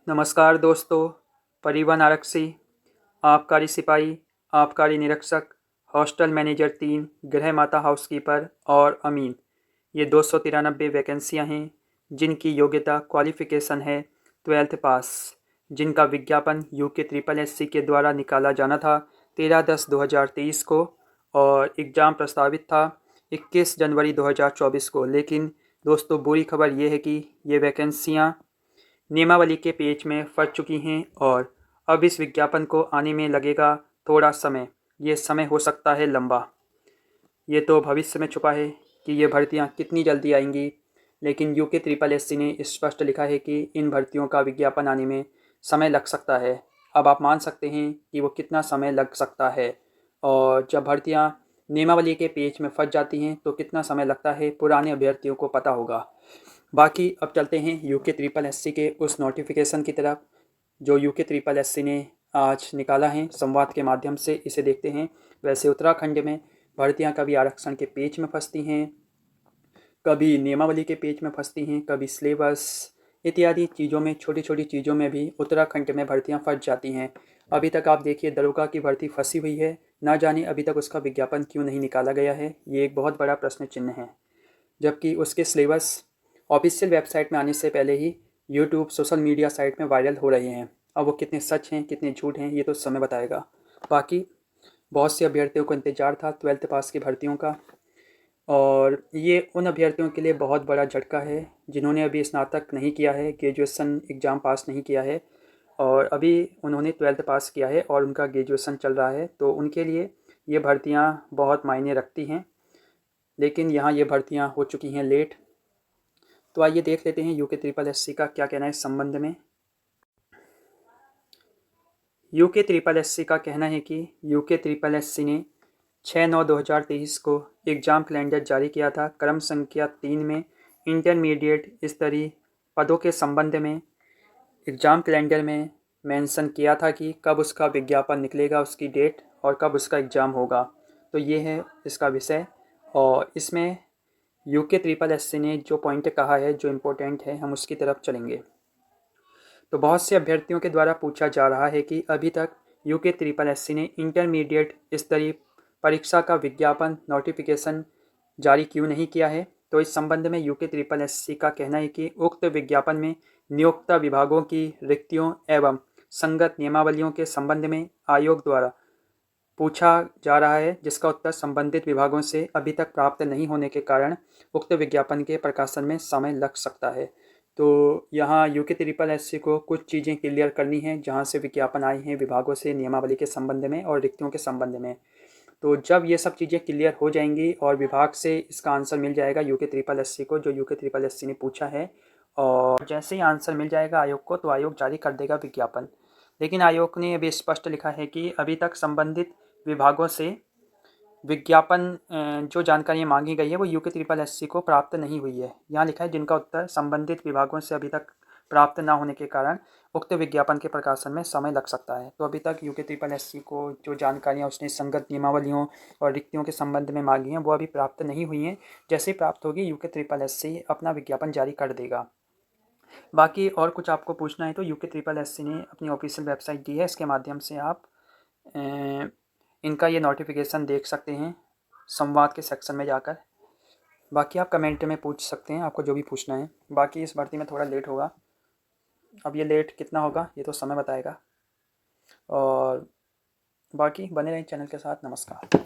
नमस्कार दोस्तों। परिवहन आरक्षी, आबकारी सिपाही, आबकारी निरीक्षक, हॉस्टल मैनेजर 3, गृह माता हाउसकीपर और अमीन, ये 293 वैकेंसियां हैं जिनकी योग्यता क्वालिफ़िकेशन है 12th पास, जिनका विज्ञापन यूके ट्रिपल एससी के द्वारा निकाला जाना था 13/10/2023 को और एग्ज़ाम प्रस्तावित था 21 जनवरी 2024 को। लेकिन दोस्तों, बुरी खबर ये है कि ये वैकेंसियाँ नियमावली के पेज में फंस चुकी हैं और अब इस विज्ञापन को आने में लगेगा थोड़ा समय। ये समय हो सकता है लंबा। ये तो भविष्य में छुपा है कि ये भर्तियां कितनी जल्दी आएंगी, लेकिन यूके ट्रिपल एससी ने स्पष्ट लिखा है कि इन भर्तियों का विज्ञापन आने में समय लग सकता है। अब आप मान सकते हैं कि वो कितना समय लग सकता है, और जब भर्तियां नियमावली के पेज में फंस जाती हैं तो कितना समय लगता है पुराने अभ्यर्थियों को पता होगा। बाकी अब चलते हैं यूके ट्रिपल एससी के उस नोटिफिकेशन की तरफ जो यूके ट्रिपल एससी ने आज निकाला है संवाद के माध्यम से। इसे देखते हैं। वैसे उत्तराखंड में भर्तियां कभी आरक्षण के पेज में फंसती हैं, कभी नियमावली के पेज में फंसती हैं, कभी सिलेबस इत्यादि चीज़ों में, छोटी छोटी चीज़ों में भी उत्तराखंड में भर्तियां फंस जाती हैं। अभी तक आप देखिए दरोगा की भर्ती फंसी हुई है, ना जाने अभी तक उसका विज्ञापन क्यों नहीं निकाला गया है। ये एक बहुत बड़ा प्रश्न चिन्ह है, जबकि उसके सिलेबस ऑफिशियल वेबसाइट में आने से पहले ही यूट्यूब सोशल मीडिया साइट में वायरल हो रहे हैं। अब वो कितने सच हैं कितने झूठ हैं ये तो समय बताएगा। बाकी बहुत से अभ्यर्थियों को इंतज़ार था 12th पास की भर्तियों का, और ये उन अभ्यर्थियों के लिए बहुत बड़ा झटका है जिन्होंने अभी स्नातक नहीं किया है, ग्रेजुएशन एग्ज़ाम पास नहीं किया है और अभी उन्होंने 12th पास किया है और उनका ग्रेजुएशन चल रहा है, तो उनके लिए ये भर्तियाँ बहुत मायने रखती हैं। लेकिन यहाँ ये भर्तियाँ हो चुकी हैं लेट। तो आइए देख लेते हैं यूके ट्रिपल एससी का क्या कहना है इस संबंध में। यूके ट्रिपल एससी का कहना है कि यूके ट्रिपल एससी ने 6/9/2023 को एग्ज़ाम कैलेंडर जारी किया था। क्रम संख्या 3 में इंटरमीडिएट स्तरीय पदों के संबंध में एग्ज़ाम कैलेंडर में मेंशन किया था कि कब उसका विज्ञापन निकलेगा, उसकी डेट, और कब उसका एग्ज़ाम होगा। तो ये है इसका विषय, और इसमें यूके ट्रिपल एससी ने जो पॉइंट कहा है जो इम्पोर्टेंट है हम उसकी तरफ चलेंगे। तो बहुत से अभ्यर्थियों के द्वारा पूछा जा रहा है कि अभी तक यूके ट्रिपल एससी ने इंटरमीडिएट स्तरीय परीक्षा का विज्ञापन नोटिफिकेशन जारी क्यों नहीं किया है। तो इस संबंध में यूके ट्रिपल एससी का कहना है कि उक्त विज्ञापन में नियोक्ता विभागों की रिक्तियों एवं संगत नियमावलियों के संबंध में आयोग द्वारा पूछा जा रहा है, जिसका उत्तर संबंधित विभागों से अभी तक प्राप्त नहीं होने के कारण उक्त विज्ञापन के प्रकाशन में समय लग सकता है। तो यहाँ यूके ट्रिपल एससी को कुछ चीज़ें क्लियर करनी है जहाँ से विज्ञापन आए हैं विभागों से नियमावली के संबंध में और रिक्तियों के संबंध में। तो जब ये सब चीज़ें क्लियर हो जाएंगी और विभाग से इसका आंसर मिल जाएगा यूके ट्रिपल एससी को, जो यूके ट्रिपल एससी ने पूछा है, और जैसे ही आंसर मिल जाएगा आयोग को तो आयोग जारी कर देगा विज्ञापन। लेकिन आयोग ने अभी स्पष्ट लिखा है कि अभी तक संबंधित विभागों से विज्ञापन जो जानकारियाँ मांगी गई है वो यूके ट्रिपल एससी को प्राप्त नहीं हुई है। यहाँ लिखा है जिनका उत्तर संबंधित विभागों से अभी तक प्राप्त ना होने के कारण उक्त विज्ञापन के प्रकाशन में समय लग सकता है। तो अभी तक यूके ट्रिपल एससी को जो जानकारियाँ उसने संगत नियमावलियों और रिक्तियों के संबंध में मांगी हैं वो अभी प्राप्त नहीं हुई हैं। जैसे ही प्राप्त होगी यूके ट्रिपल एससी अपना विज्ञापन जारी कर देगा। बाकी और कुछ आपको पूछना है तो यूके ट्रिपल एससी ने अपनी ऑफिशियल वेबसाइट दी है, इसके माध्यम से आप इनका ये नोटिफिकेशन देख सकते हैं संवाद के सेक्शन में जाकर। बाकी आप कमेंट में पूछ सकते हैं आपको जो भी पूछना है। बाकी इस भर्ती में थोड़ा लेट होगा, अब ये लेट कितना होगा ये तो समय बताएगा। और बाकी बने रहें चैनल के साथ। नमस्कार।